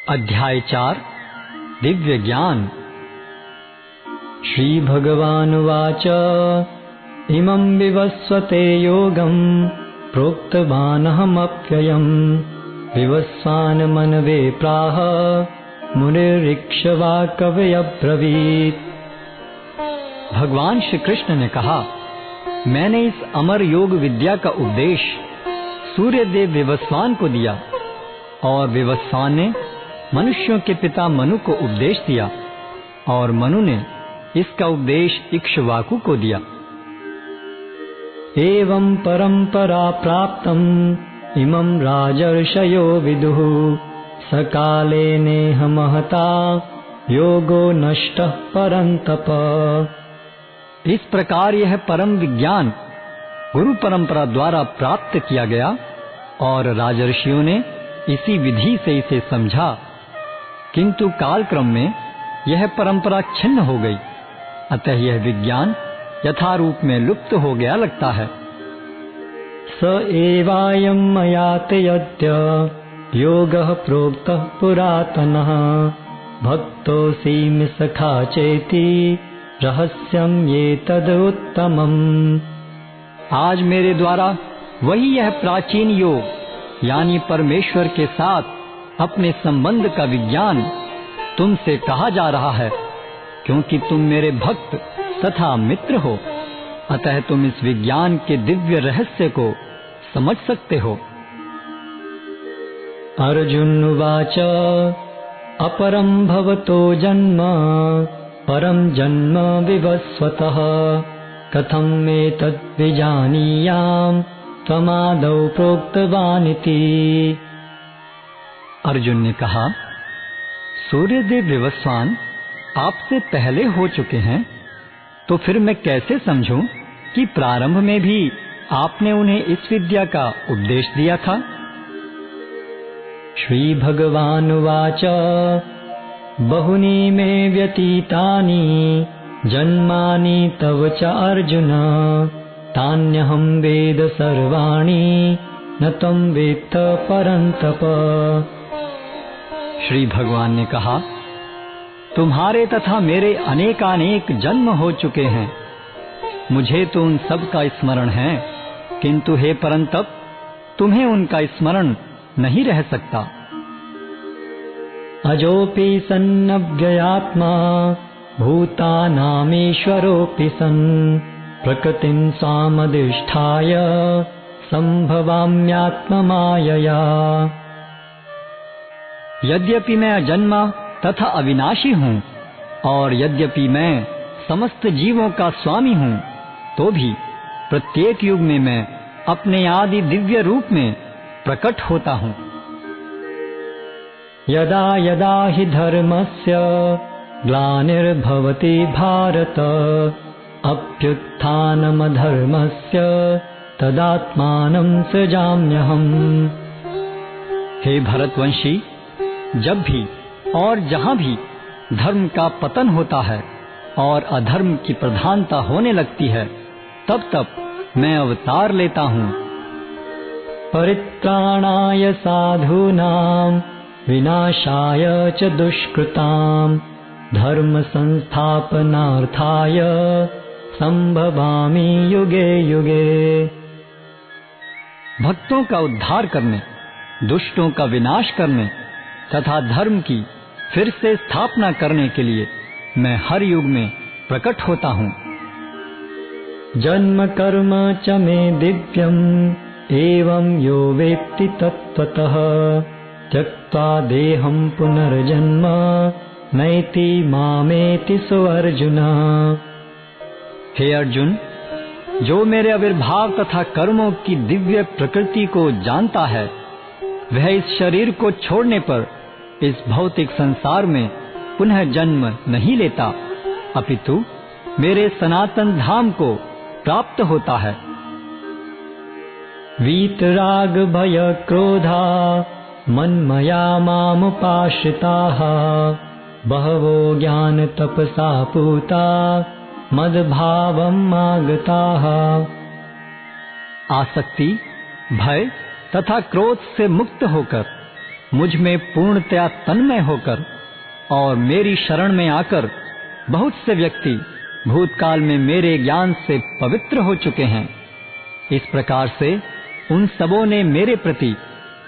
अध्याय 4 दिव्य ज्ञान। श्री भगवानुवाच इमं विवस्वते योगं प्रोक्तवानहमप्ययम् विवस्वान् मनवे प्राह मुनिरीक्ष्वा कवये अब्रवीत्। भगवान श्री कृष्ण ने कहा, मैंने इस अमर योग विद्या का उपदेश सूर्य देव विवस्वान को दिया और विवस्वान ने मनुष्यों के पिता मनु को उपदेश दिया और मनु ने इसका उपदेश इक्ष्वाकु को दिया। एवं परंपरा प्राप्तम् इमं राजर्षयो विदुः सकाले नेह महता योगो नष्टः परन्तप। इस प्रकार यह परम विज्ञान गुरु परंपरा द्वारा प्राप्त किया गया और राजर्षियों ने इसी विधि से इसे समझा, किंतु कालक्रम में यह परंपरा छिन्न हो गई, अतः यह विज्ञान यथारूप में लुप्त हो गया लगता है। स एवायं मयाते यद्य योगः प्रोक्तः पुरातनः भक्तोऽसि सखा चेति रहस्यं एतद् उत्तमम्। आज मेरे द्वारा वही यह प्राचीन योग यानी परमेश्वर के साथ अपने संबंध का विज्ञान तुमसे कहा जा रहा है, क्योंकि तुम मेरे भक्त तथा मित्र हो, अतः तुम इस विज्ञान के दिव्य रहस्य को समझ सकते हो। अर्जुन उवाच अपरं भवतो जन्म परं जन्म विवस्वतः कथं एतद् विजानीयाम् त्वमादौ प्रोक्तवानिति। अर्जुन ने कहा, सूर्यदेव विवस्वान आपसे पहले हो चुके हैं, तो फिर मैं कैसे समझूं कि प्रारंभ में भी आपने उन्हें इस विद्या का उपदेश दिया था। श्री भगवानुवाच बहुनी मे व्यतीतानि जन्मानि तव च अर्जुन तान्यहं वेद सर्वाणि न त्वं वेत्त परन्तप। श्री भगवान ने कहा, तुम्हारे तथा मेरे अनेकानेक जन्म हो चुके हैं, मुझे तो उन सब का स्मरण है, किंतु हे परंतप तुम्हें उनका स्मरण नहीं रह सकता। अजोपि सन्नव्ययात्मा भूतानामीश्वरोऽपि सन् प्रकृतिं स्वामधिष्ठाय संभवाम्यात्ममायया। यद्यपि मैं अजन्मा तथा अविनाशी हूँ और यद्यपि मैं समस्त जीवों का स्वामी हूँ, तो भी प्रत्येक युग में मैं अपने आदि दिव्य रूप में प्रकट होता हूँ। यदा यदा हि धर्मस्य ग्लानिर्भवति भारत अभ्युत्थानमधर्मस्य तदात्मानं सृजाम्यहम्। हे भरतवंशी, जब भी और जहाँ भी धर्म का पतन होता है और अधर्म की प्रधानता होने लगती है, तब तब मैं अवतार लेता हूँ। परित्राणाय साधूनां विनाशाय च दुष्कृतां धर्म संस्थापनार्थाय संभवामि युगे युगे। भक्तों का उद्धार करने, दुष्टों का विनाश करने तथा धर्म की फिर से स्थापना करने के लिए मैं हर युग में प्रकट होता हूँ। जन्म कर्म च मे दिव्यम् एवं यो वेत्ति तत्त्वतः त्यक्त्वा देहं पुनर्जन्म नैति मामेति सुअर्जुन। हे अर्जुन, जो मेरे आविर्भाव तथा कर्मों की दिव्य प्रकृति को जानता है, वह इस शरीर को छोड़ने पर इस भौतिक संसार में पुनः जन्म नहीं लेता, अपितु मेरे सनातन धाम को प्राप्त होता है। वीतराग भय क्रोधा मन्मया मामुपाश्रिताः बहवो ज्ञान तपसा पूता मद्भावम् आगताः। आसक्ति, भय तथा क्रोध से मुक्त होकर मुझ में पूर्णतया तन्मय होकर और मेरी शरण में आकर बहुत से व्यक्ति भूतकाल में मेरे ज्ञान से पवित्र हो चुके हैं। इस प्रकार से उन सबों ने मेरे प्रति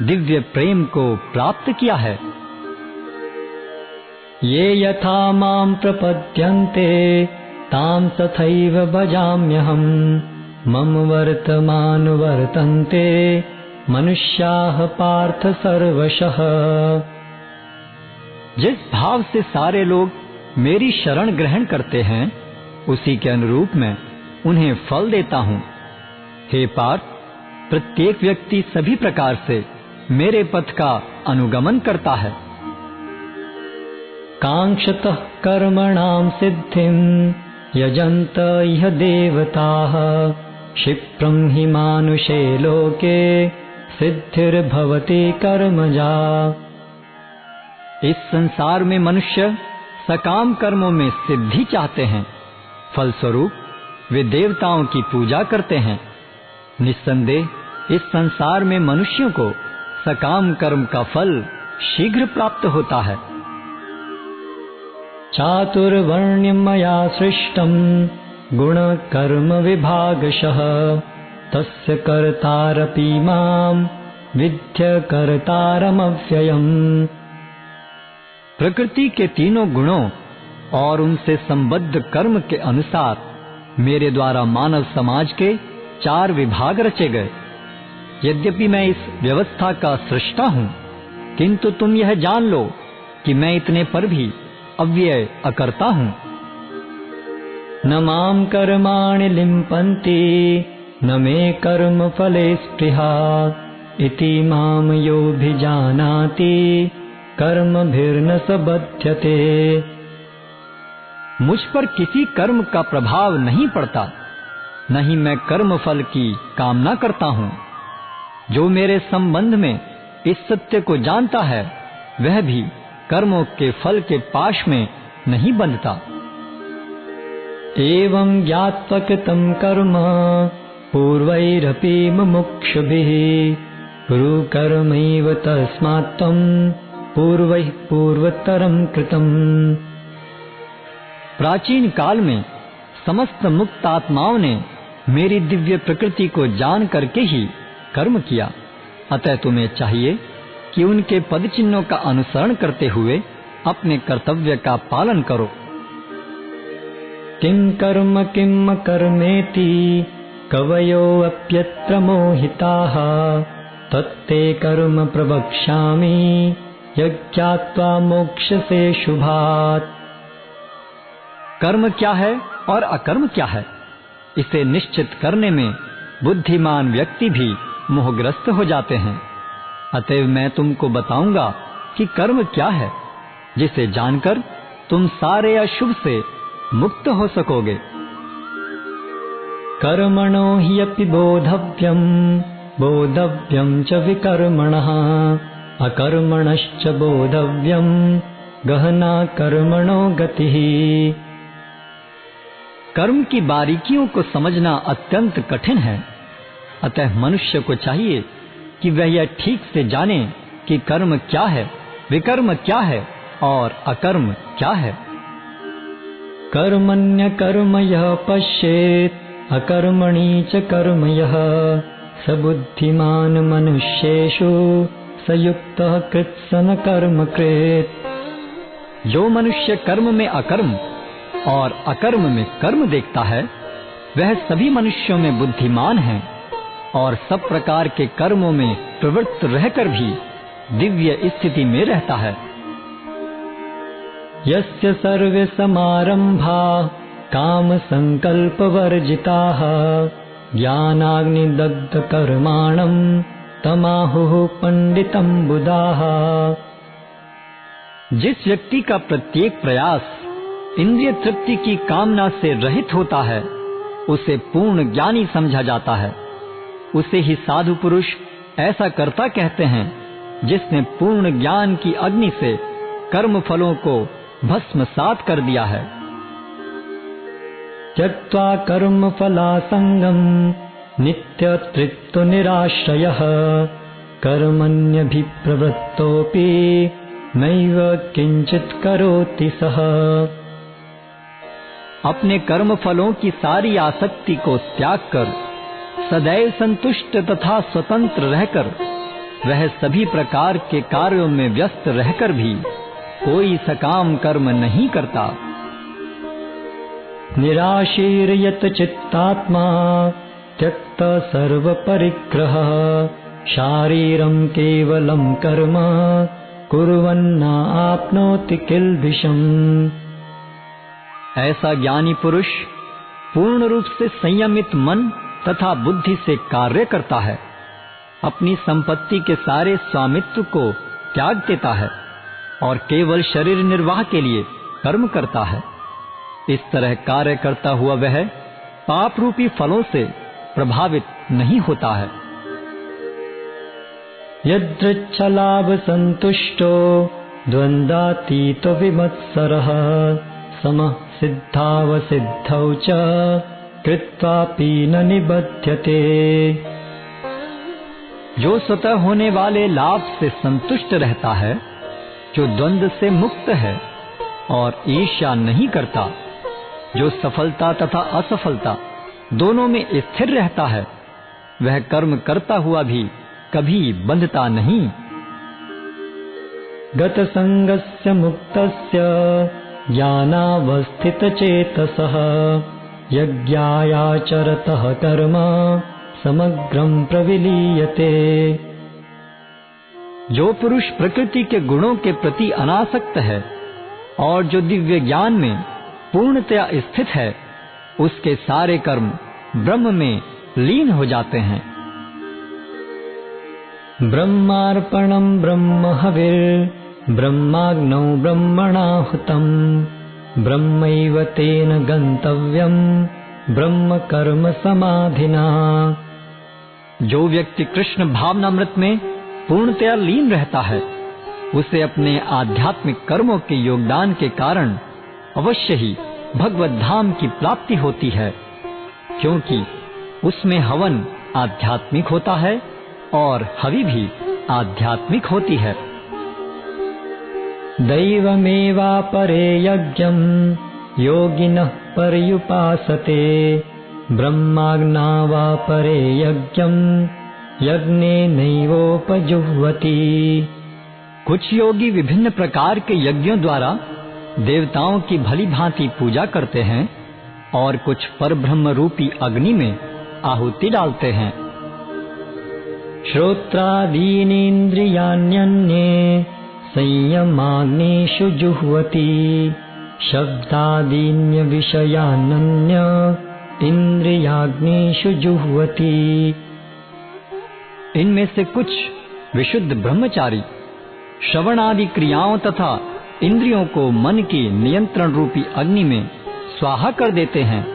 दिव्य प्रेम को प्राप्त किया है। ये यथा मां प्रपद्यन्ते तां तथैव भजाम्यहम् मम वर्तमान वर्तन्ते मनुष्याः पार्थ सर्वशः। जिस भाव से सारे लोग मेरी शरण ग्रहण करते हैं उसी के अनुरूप मैं उन्हें फल देता हूँ। हे पार्थ, प्रत्येक व्यक्ति सभी प्रकार से मेरे पथ का अनुगमन करता है। कांक्षतः कर्मणां सिद्धिं यजन्त इह देवताः क्षिप्रं हि मानुषे लोके सिद्धिर्भवति कर्मजा। इस संसार में मनुष्य सकाम कर्मों में सिद्धि चाहते हैं, फलस्वरूप वे देवताओं की पूजा करते हैं। निस्संदेह इस संसार में मनुष्यों को सकाम कर्म का फल शीघ्र प्राप्त होता है। चातुर्वर्ण्यं मया सृष्टं गुणकर्म विभागशः तस्य कर्तारपि मां विद्य कर्तारमव्ययम्। प्रकृति के तीनों गुणों और उनसे संबद्ध कर्म के अनुसार मेरे द्वारा मानव समाज के 4 विभाग रचे गए। यद्यपि मैं इस व्यवस्था का सृष्टा हूँ, किंतु तुम यह जान लो कि मैं इतने पर भी अव्यय अकर्ता हूँ। न मां कर्माणि लिम्पन्ति न मे कर्म फले स्पृहा इति मां योऽभिजानाति कर्मभिर्न स बध्यते। मुझ पर किसी कर्म का प्रभाव नहीं पड़ता, नहीं मैं कर्म फल की कामना करता हूँ। जो मेरे संबंध में इस सत्य को जानता है वह भी कर्मों के फल के पाश में नहीं बंधता। एवं ज्ञात्वा कृतं कर्म पूर्वैरपि मुमुक्षुभिः कुरु कर्मैव तस्मात् त्वं पूर्वैः पूर्वतरं कृतम्। प्राचीन काल में समस्त मुक्त आत्माओं ने मेरी दिव्य प्रकृति को जान करके ही कर्म किया, अतः तुम्हें चाहिए कि उनके पद चिन्हों का अनुसरण करते हुए अपने कर्तव्य का पालन करो। किं कर्म किं कर्मेति कवयो अप्यत्र मोहिताः तत्ते कर्म प्रवक्ष्यामि यज्ञात्वा मोक्षसे शुभात्। कर्म क्या है और अकर्म क्या है, इसे निश्चित करने में बुद्धिमान व्यक्ति भी मोहग्रस्त हो जाते हैं। अतएव मैं तुमको बताऊंगा कि कर्म क्या है, जिसे जानकर तुम सारे अशुभ से मुक्त हो सकोगे। कर्मणो हि अपि बोधव्यं बोधव्यं च विकर्मणः अकर्मणश्च बोधव्यं गहना कर्मणो गतिः। कर्म की बारीकियों को समझना अत्यंत कठिन है, अतः मनुष्य को चाहिए कि वह यह ठीक से जाने कि कर्म क्या है, विकर्म क्या है और अकर्म क्या है। कर्मण्य कर्म यः पश्येत् अकर्मणि च कर्म यः स बुद्धिमान मनुष्येषु स युक्तः कृत्सन कर्म कृत्। जो मनुष्य कर्म में अकर्म और अकर्म में कर्म देखता है वह सभी मनुष्यों में बुद्धिमान है और सब प्रकार के कर्मों में प्रवृत्त रहकर भी दिव्य स्थिति में रहता है। यस्य सर्वे समारंभा काम संकल्प वर्जिताः ज्ञानाग्निदग्ध कर्माणं तमाहुः पंडितं बुधाः। जिस व्यक्ति का प्रत्येक प्रयास इंद्रिय तृप्ति की कामना से रहित होता है उसे पूर्ण ज्ञानी समझा जाता है। उसे ही साधु पुरुष ऐसा कर्ता कहते हैं जिसने पूर्ण ज्ञान की अग्नि से कर्म फलों को भस्मसात कर दिया है। त्यक्त्वा कर्म फलासंगं नित्य तृप्तो निराश्रयः कर्मण्यभिप्रवृत्तोऽपि नैव किंचित करोति सः। अपने कर्म फलों की सारी आसक्ति को त्याग कर सदैव संतुष्ट तथा स्वतंत्र रहकर वह सभी प्रकार के कार्यों में व्यस्त रहकर भी कोई सकाम कर्म नहीं करता। निराशीर्यत चित्तात्मा त्यक्त सर्व परिग्रह शारीरं केवलं कर्म कुर्वन्ना आपनोति किल्बिषम्। ऐसा ज्ञानी पुरुष पूर्ण रूप से संयमित मन तथा बुद्धि से कार्य करता है, अपनी संपत्ति के सारे स्वामित्व को त्याग देता है और केवल शरीर निर्वाह के लिए कर्म करता है। इस तरह कार्य करता हुआ वह पाप रूपी फलों से प्रभावित नहीं होता है। यदृच्छलाभ संतुष्टो द्वंद्वातीतो विमत्सरः समः सिद्धावसिद्धौ च कृत्वापि न निबध्यते। जो स्वतः होने वाले लाभ से संतुष्ट रहता है, जो द्वंद्व से मुक्त है और ईर्ष्या नहीं करता, जो सफलता तथा असफलता दोनों में स्थिर रहता है, वह कर्म करता हुआ भी कभी बंधता नहीं। गत संगस्य मुक्तस्य ज्ञानावस्थितचेतसः यज्ञायाचरतः कर्म समग्रं प्रविलीयते। जो पुरुष प्रकृति के गुणों के प्रति अनासक्त है और जो दिव्य ज्ञान में पूर्णतया स्थित है, उसके सारे कर्म ब्रह्म में लीन हो जाते हैं। ब्रह्मार्पणं ब्रह्म हविर् ब्रह्माग्नौ ब्रह्मणाहुतं ब्रह्मैव तेन गंतव्यं ब्रह्म कर्म समाधिना। जो व्यक्ति कृष्ण भावनामृत में पूर्णतया लीन रहता है, उसे अपने आध्यात्मिक कर्मों के योगदान के कारण अवश्य ही भगवत धाम की प्राप्ति होती है, क्योंकि उसमें हवन आध्यात्मिक होता है और हवि भी आध्यात्मिक होती है। दैवमेवापरे यज्ञं योगिनः पर्युपासते ब्रह्माग्नावापरे यज्ञं यज्ञेनैवोपजुह्वति। कुछ योगी विभिन्न प्रकार के यज्ञों द्वारा देवताओं की भली भांति पूजा करते हैं और कुछ परब्रह्म रूपी अग्नि में आहुति डालते हैं। श्रोत्रादीनीन्द्रियाण्यन्ये संयमाग्निषु जुह्वति शब्दादीन्य विषयान्य इंद्रियाग्निषु जुह्वति। इनमें से कुछ विशुद्ध ब्रह्मचारी श्रवण आदि क्रियाओं तथा इंद्रियों को मन की नियंत्रण रूपी अग्नि में स्वाहा कर देते हैं,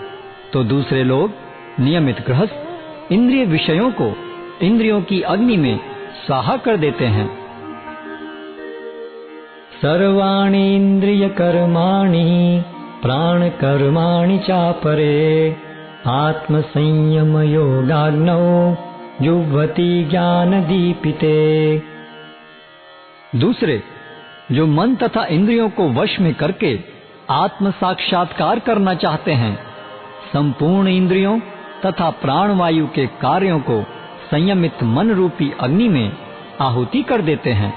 तो दूसरे लोग नियमित गृहस्थ इंद्रिय विषयों को इंद्रियों की अग्नि में स्वाहा कर देते हैं। सर्वाणि इंद्रिय कर्माणि प्राण कर्माणि चापरे आत्म संयम योगाग्नौ जुह्वति ज्ञान दीपिते। दूसरे जो मन तथा इंद्रियों को वश में करके आत्म साक्षात्कार करना चाहते हैं, संपूर्ण इंद्रियों तथा प्राणवायु के कार्यों को संयमित मन रूपी अग्नि में आहुति कर देते हैं।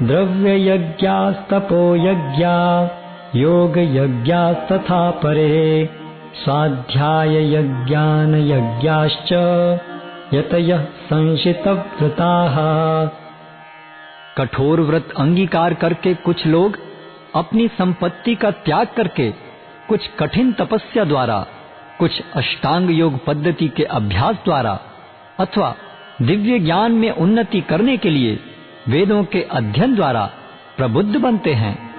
द्रव्य यज्ञास्तपो यज्ञा योग यज्ञास्तथा परे स्वाध्याय यज्ञान यज्ञाश्च यतयः संशितव्रताः। कठोर व्रत अंगीकार करके कुछ लोग अपनी संपत्ति का त्याग करके कुछ कठिन तपस्या द्वारा, कुछ अष्टांग योग पद्धति के अभ्यास द्वारा अथवा दिव्य ज्ञान में उन्नति करने के लिए वेदों के अध्ययन द्वारा प्रबुद्ध बनते हैं।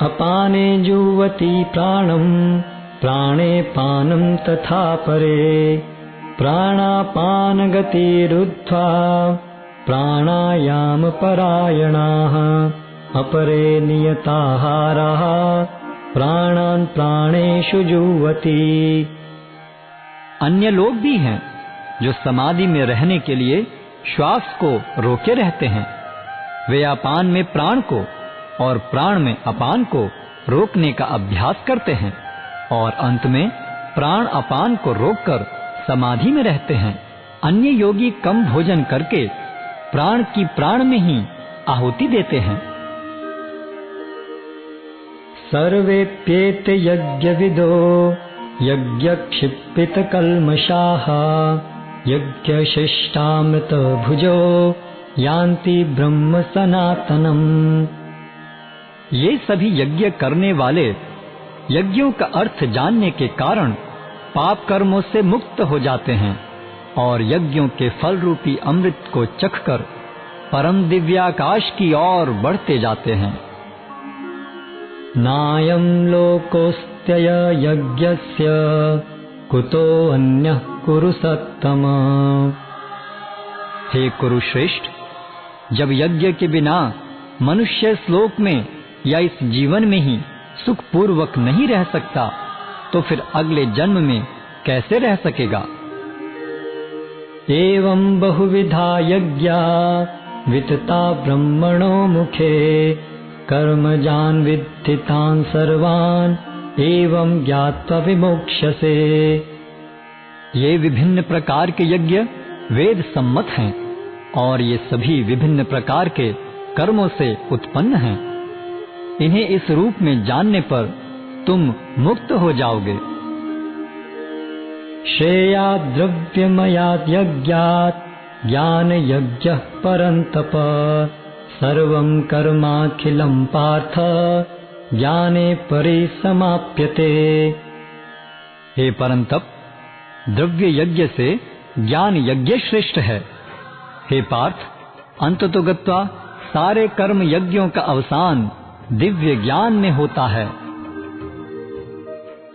अपाने जुह्वति प्राणं प्राणे पानं तथा परे प्राणापान गतिरुद्ध्वा प्राणायाम परायणाः अपरे नियताहाराः प्राणान् प्राणेषु जुह्वति। अन्य लोग भी हैं जो समाधि में रहने के लिए श्वास को रोके रहते हैं। वे अपान में प्राण को और प्राण में अपान को रोकने का अभ्यास करते हैं और अंत में प्राण अपान को रोककर समाधि में रहते हैं। अन्य योगी कम भोजन करके प्राण की प्राण में ही आहुति देते हैं। सर्वेप्येते यज्ञविदो यज्ञक्षिप्पितकल्मषाः यज्ञशिष्टामृतभुजो यान्ति ब्रह्म सनातनम्। ये सभी यज्ञ करने वाले यज्ञों का अर्थ जानने के कारण पाप कर्मों से मुक्त हो जाते हैं और यज्ञों के फल रूपी अमृत को चखकर परम दिव्याकाश की ओर बढ़ते जाते हैं। नायं लोकोऽस्त्यय यज्ञस्य कुतो अन्यः कुरु सत्तम। हे कुरुश्रेष्ठ, जब यज्ञ के बिना मनुष्य श्लोक में या इस जीवन में ही सुख पूर्वक नहीं रह सकता, तो फिर अगले जन्म में कैसे रह सकेगा। एवं बहुविधा यज्ञा वितता ब्रह्मणो मुखे कर्मजान् विद्धि तान् सर्वान् एवं ज्ञात्वा विमोक्ष्यसे। ये विभिन्न प्रकार के यज्ञ वेद सम्मत हैं और ये सभी विभिन्न प्रकार के कर्मों से उत्पन्न हैं। इन्हें इस रूप में जानने पर तुम मुक्त हो जाओगे। श्रेयाद् द्रव्यमयाद् यज्ञात् ज्ञान यज्ञः परन्तप सर्वं कर्माखिलं पार्थ ज्ञाने परिसमाप्यते। हे परंतप, द्रव्य यज्ञ से ज्ञान यज्ञ श्रेष्ठ है। हे पार्थ, अंततोगत्वा सारे कर्म यज्ञों का अवसान दिव्य ज्ञान में होता है।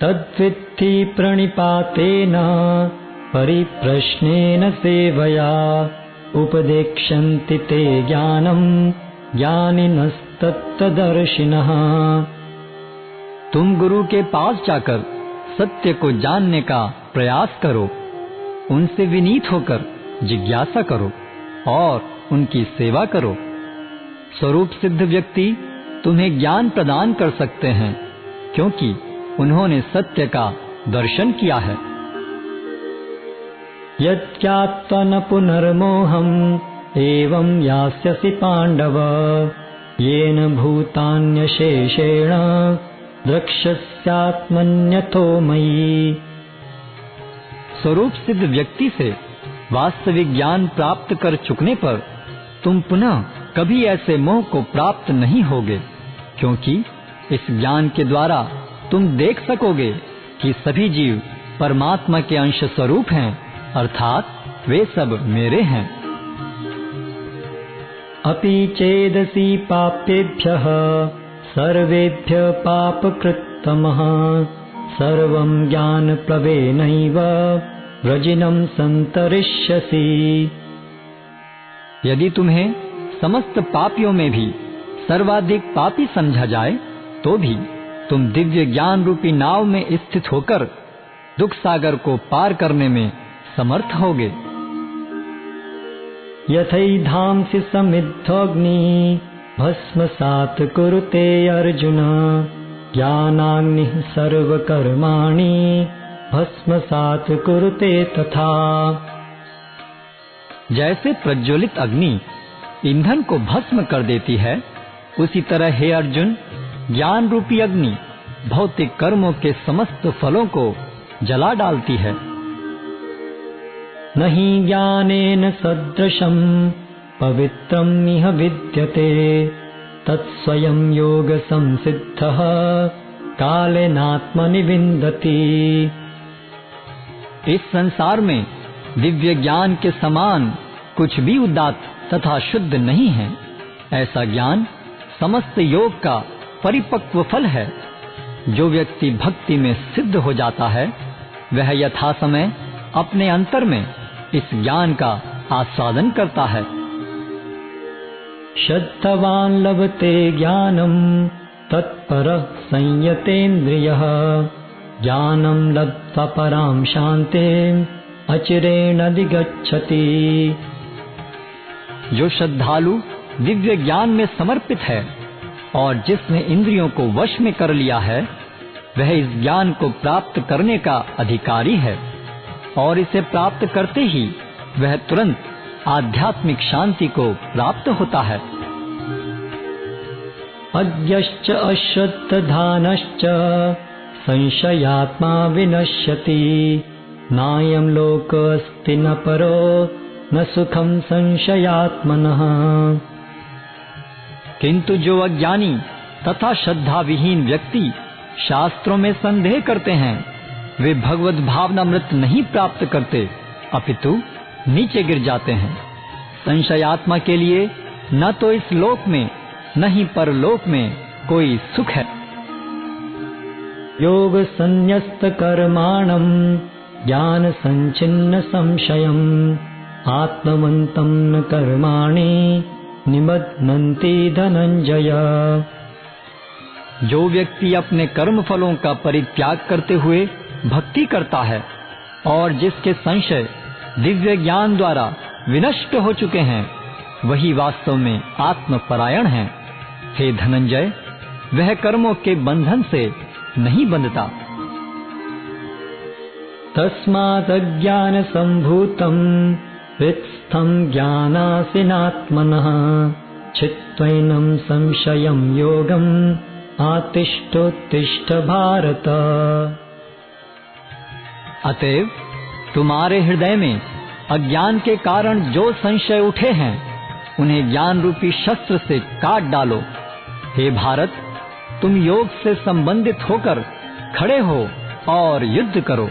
तद्विद्धि प्रणिपातेन परिप्रश्नेन सेवया उपदेक्ष्यन्ति ते ज्ञानं ज्ञानिनस्तत्त्वदर्शिनः। तुम गुरु के पास जाकर सत्य को जानने का प्रयास करो, उनसे विनीत होकर जिज्ञासा करो और उनकी सेवा करो। स्वरूप सिद्ध व्यक्ति तुम्हें ज्ञान प्रदान कर सकते हैं, क्योंकि उन्होंने सत्य का दर्शन किया है। यज्ञात्वा न पुनर्मोहम् एवं यास्यसि पाण्डव येन भूतान्यशेषेण द्रक्ष्यस्यात्मन्यथो मयि। स्वरूप सिद्ध व्यक्ति से वास्तविक ज्ञान प्राप्त कर चुकने पर तुम पुनः कभी ऐसे मोह को प्राप्त नहीं होगे, क्योंकि इस ज्ञान के द्वारा तुम देख सकोगे कि सभी जीव परमात्मा के अंश स्वरूप हैं, अर्थात वे सब मेरे हैं। अपि चेदसि पापेभ्यः सर्वेभ्यः पापकृत्तमः सर्वं ज्ञानप्लवेनैव व्रजिनं संतरिष्यसि। यदि तुम्हें समस्त पापियों में भी सर्वाधिक पापी समझा जाए, तो भी तुम दिव्य ज्ञान रूपी नाव में स्थित होकर दुख सागर को पार करने में समर्थ होगे। यथैधांसि समिद्धोऽग्नि भस्मसात् कुरुते अर्जुन ज्ञानाग्निः सर्वकर्माणि भस्मसात् कुरुते तथा। जैसे प्रज्वलित अग्नि ईंधन को भस्म कर देती है, उसी तरह हे अर्जुन, ज्ञान रूपी अग्नि भौतिक कर्मों के समस्त फलों को जला डालती है। नहि ज्ञानेन सदृशं पवित्रम् इह विद्यते तत्स्वयं योग संसिद्धः कालेनात्मनि विन्दति। इस संसार में दिव्य ज्ञान के समान कुछ भी उदात्त तथा शुद्ध नहीं है। ऐसा ज्ञान समस्त योग का परिपक्व फल है। जो व्यक्ति भक्ति में सिद्ध हो जाता है, वह यथा समय अपने अंतर में इस ज्ञान का आस्वादन करता है। श्रद्धवान् लभते ज्ञानं तत्परः संयतेन्द्रियः ज्ञानं लब्ध्वा परां शान्तिं अचिरेणाधिगच्छति। जो श्रद्धालु दिव्य ज्ञान में समर्पित है और जिसने इंद्रियों को वश में कर लिया है, वह इस ज्ञान को प्राप्त करने का अधिकारी है और इसे प्राप्त करते ही वह तुरंत आध्यात्मिक शांति को प्राप्त होता है। अज्ञश्च अश्रद्धधानश्च संशयात्मा विनश्यति। नायं लोकोऽस्ति न परो न सुखम संशयात्मनः। किंतु जो अज्ञानी तथा श्रद्धा विहीन व्यक्ति शास्त्रों में संदेह करते हैं, वे भगवत भावनामृत नहीं प्राप्त करते, अपितु नीचे गिर जाते हैं। संशयात्मा के लिए न तो इस लोक में न ही परलोक में कोई सुख है। योग संन्यस्त कर्माणं ज्ञान संचिन्न संशयम् आत्मवन्तं न कर्माणि निबध्नन्ति धनंजय। जो व्यक्ति अपने कर्म फलों का परित्याग करते हुए भक्ति करता है और जिसके संशय दिव्य ज्ञान द्वारा विनष्ट हो चुके हैं, वही वास्तव में आत्मपरायण है। हे धनंजय, वह कर्मों के बंधन से नहीं बंधता। तस्मात् अज्ञान संभूतं हृत्स्थं ज्ञानासीनात्मनः चित्त्वैनं संशयं योगम् आतिष्ठोत्तिष्ठ भारत। अतएव तुम्हारे हृदय में अज्ञान के कारण जो संशय उठे हैं, उन्हें ज्ञान रूपी शस्त्र से काट डालो। हे भारत, तुम योग से संबंधित होकर खड़े हो और युद्ध करो।